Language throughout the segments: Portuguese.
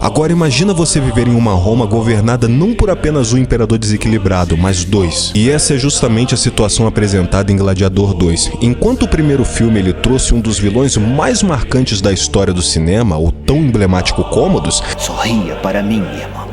Agora imagina você viver em uma Roma governada não por apenas um imperador desequilibrado, mas dois. E essa é justamente a situação apresentada em Gladiador 2. Enquanto o primeiro filme ele trouxe um dos vilões mais marcantes da história do cinema, o tão emblemático Cômodos, sorria para mim, irmão.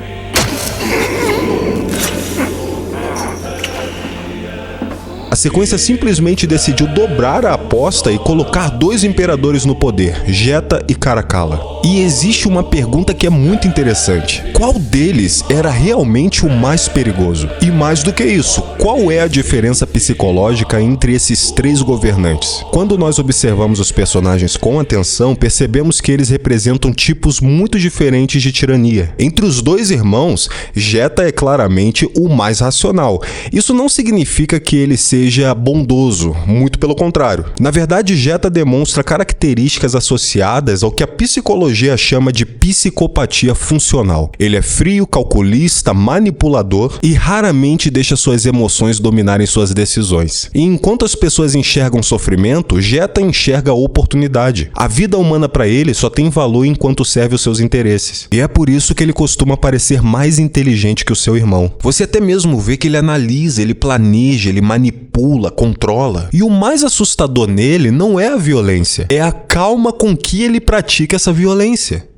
a sequência simplesmente decidiu dobrar a aposta e colocar dois imperadores no poder, Geta e Caracalla. E existe uma pergunta que é muito interessante. Qual deles era realmente o mais perigoso? E mais do que isso, qual é a diferença psicológica entre esses três governantes? Quando nós observamos os personagens com atenção, percebemos que eles representam tipos muito diferentes de tirania. Entre os dois irmãos, Geta é claramente o mais racional. Isso não significa que ele seja bondoso, muito pelo contrário. Na verdade, Geta demonstra características associadas ao que a psicologia chama de psicopatia funcional. Ele é frio, calculista, manipulador e raramente deixa suas emoções dominarem suas decisões. E enquanto as pessoas enxergam sofrimento, Geta enxerga oportunidade. A vida humana para ele só tem valor enquanto serve os seus interesses. E é por isso que ele costuma parecer mais inteligente que o seu irmão. Você até mesmo vê que ele analisa, ele planeja, ele manipula, controla. E o mais assustador nele não é a violência, é a calma com que ele pratica essa violência.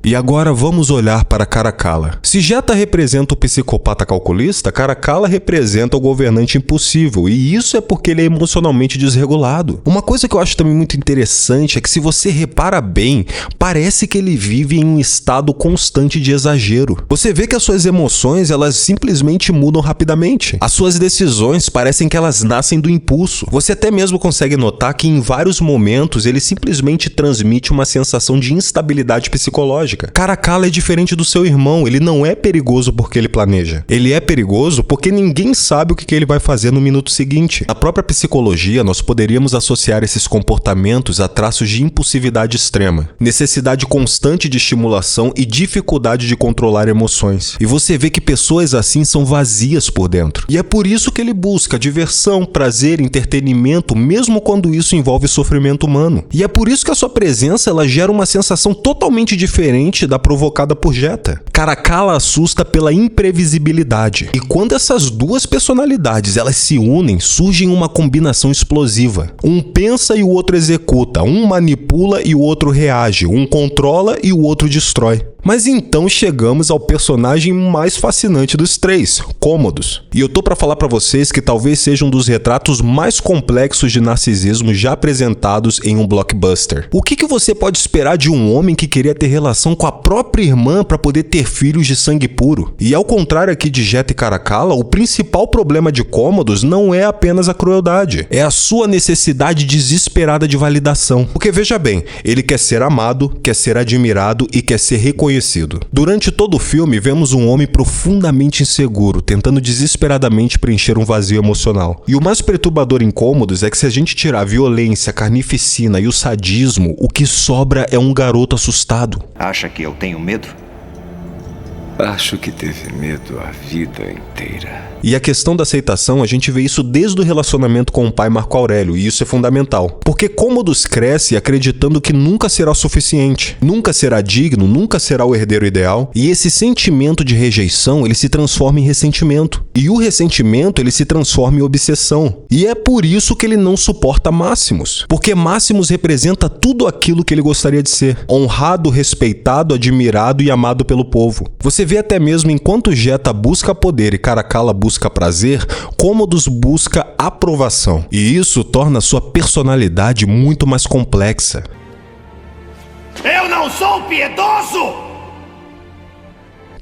E agora vamos olhar para Caracalla. Se Geta representa o psicopata calculista, Caracalla representa o governante impulsivo, e isso é porque ele é emocionalmente desregulado. Uma coisa que eu acho também muito interessante é que se você repara bem, parece que ele vive em um estado constante de exagero. Você vê que as suas emoções, elas simplesmente mudam rapidamente. As suas decisões parecem que elas nascem do impulso. Você até mesmo consegue notar que em vários momentos ele simplesmente transmite uma sensação de instabilidade psicológica. Caracalla é diferente do seu irmão, ele não é perigoso porque ele planeja. Ele é perigoso porque ninguém sabe o que ele vai fazer no minuto seguinte. Na própria psicologia, nós poderíamos associar esses comportamentos a traços de impulsividade extrema, necessidade constante de estimulação e dificuldade de controlar emoções. E você vê que pessoas assim são vazias por dentro. E é por isso que ele busca diversão, prazer, entretenimento, mesmo quando isso envolve sofrimento humano. E é por isso que a sua presença ela gera uma sensação totalmente diferente da provocada por Geta. Caracalla assusta pela imprevisibilidade. E quando essas duas personalidades elas se unem, surge uma combinação explosiva. Um pensa e o outro executa, um manipula e o outro reage, um controla e o outro destrói. Mas então chegamos ao personagem mais fascinante dos três, Cômodos. E eu tô pra falar pra vocês que talvez seja um dos retratos mais complexos de narcisismo já apresentados em um blockbuster. O que você pode esperar de um homem que queria ter relação com a própria irmã para poder ter filhos de sangue puro? E ao contrário aqui de Geta e Caracalla, o principal problema de Cômodos não é apenas a crueldade, é a sua necessidade desesperada de validação. Porque veja bem, ele quer ser amado, quer ser admirado e quer ser reconhecido. Durante todo o filme, vemos um homem profundamente inseguro, tentando desesperadamente preencher um vazio emocional. E o mais perturbador em Cômodos é que se a gente tirar a violência, a carnificina e o sadismo, o que sobra é um garoto assustado. Acha que eu tenho medo? Acho que teve medo a vida inteira. E a questão da aceitação, a gente vê isso desde o relacionamento com o pai Marco Aurélio, e isso é fundamental. Porque Cômodos cresce acreditando que nunca será o suficiente, nunca será digno, nunca será o herdeiro ideal, e esse sentimento de rejeição, ele se transforma em ressentimento. E o ressentimento, ele se transforma em obsessão. E é por isso que ele não suporta Máximos. Porque Máximos representa tudo aquilo que ele gostaria de ser. Honrado, respeitado, admirado e amado pelo povo. Você vê até mesmo enquanto Geta busca poder e Caracalla busca prazer, Cômodos busca aprovação. E isso torna sua personalidade muito mais complexa. Eu não sou piedoso!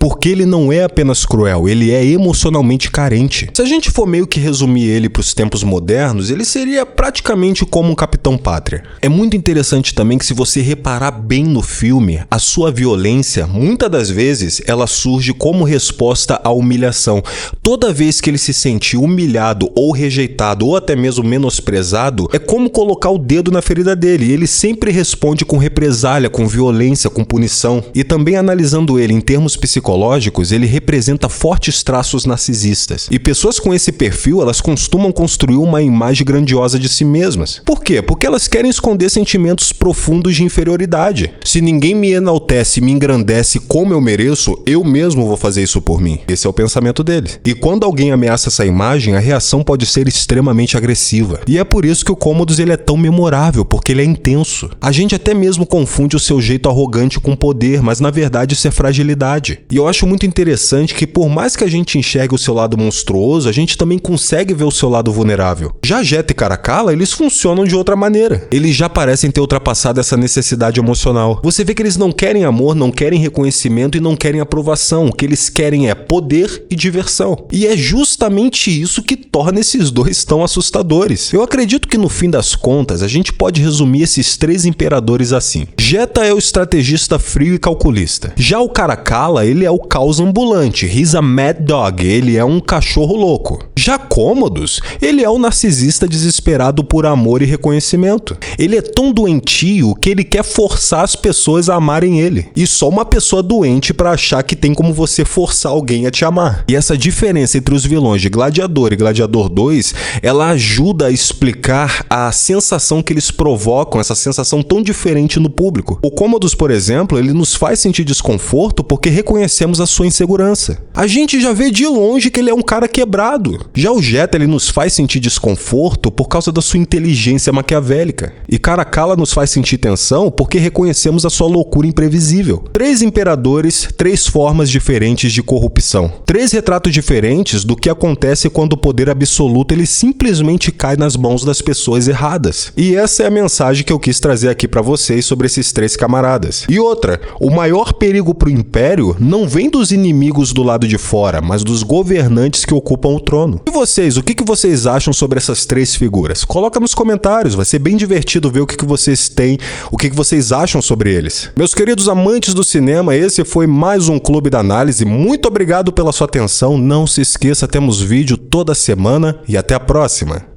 Porque ele não é apenas cruel, ele é emocionalmente carente. Se a gente for meio que resumir ele para os tempos modernos, ele seria praticamente como um Capitão Pátria. É muito interessante também que se você reparar bem no filme, a sua violência, muitas das vezes, ela surge como resposta à humilhação. Toda vez que ele se sente humilhado ou rejeitado ou até mesmo menosprezado, é como colocar o dedo na ferida dele. E ele sempre responde com represália, com violência, com punição. E também analisando ele em termos psicológicos, psicológicos, ele representa fortes traços narcisistas. E pessoas com esse perfil, elas costumam construir uma imagem grandiosa de si mesmas. Por quê? Porque elas querem esconder sentimentos profundos de inferioridade. Se ninguém me enaltece, me engrandece como eu mereço, eu mesmo vou fazer isso por mim. Esse é o pensamento dele. E quando alguém ameaça essa imagem, a reação pode ser extremamente agressiva. E é por isso que o Commodus ele é tão memorável, porque ele é intenso. A gente até mesmo confunde o seu jeito arrogante com poder, mas na verdade isso é fragilidade. E eu acho muito interessante que por mais que a gente enxergue o seu lado monstruoso, a gente também consegue ver o seu lado vulnerável. Já Jetta e Caracalla, eles funcionam de outra maneira. Eles já parecem ter ultrapassado essa necessidade emocional. Você vê que eles não querem amor, não querem reconhecimento e não querem aprovação. O que eles querem é poder e diversão. E é justamente isso que torna esses dois tão assustadores. Eu acredito que no fim das contas, a gente pode resumir esses três imperadores assim. Jetta é o estrategista frio e calculista. Já o Caracalla, ele é o caos ambulante. He's a mad dog. Ele é um cachorro louco. Já Commodus, ele é o narcisista desesperado por amor e reconhecimento. Ele é tão doentio que ele quer forçar as pessoas a amarem ele. E só uma pessoa doente pra achar que tem como você forçar alguém a te amar. E essa diferença entre os vilões de Gladiador e Gladiador 2, ela ajuda a explicar a sensação que eles provocam, essa sensação tão diferente no público. O Commodus, por exemplo, ele nos faz sentir desconforto porque reconhecemos a sua insegurança. A gente já vê de longe que ele é um cara quebrado. Já o Jetta, ele nos faz sentir desconforto por causa da sua inteligência maquiavélica. E Caracalla nos faz sentir tensão porque reconhecemos a sua loucura imprevisível. Três imperadores, três formas diferentes de corrupção. Três retratos diferentes do que acontece quando o poder absoluto ele simplesmente cai nas mãos das pessoas erradas. E essa é a mensagem que eu quis trazer aqui pra vocês sobre esses três camaradas. E outra, o maior perigo pro Império não vem dos inimigos do lado de fora, mas dos governantes que ocupam o trono. E vocês, o que vocês acham sobre essas três figuras? Coloca nos comentários, vai ser bem divertido ver o que vocês têm, o que vocês acham sobre eles. Meus queridos amantes do cinema, esse foi mais um Clube da Análise. Muito obrigado pela sua atenção. Não se esqueça, temos vídeo toda semana e até a próxima.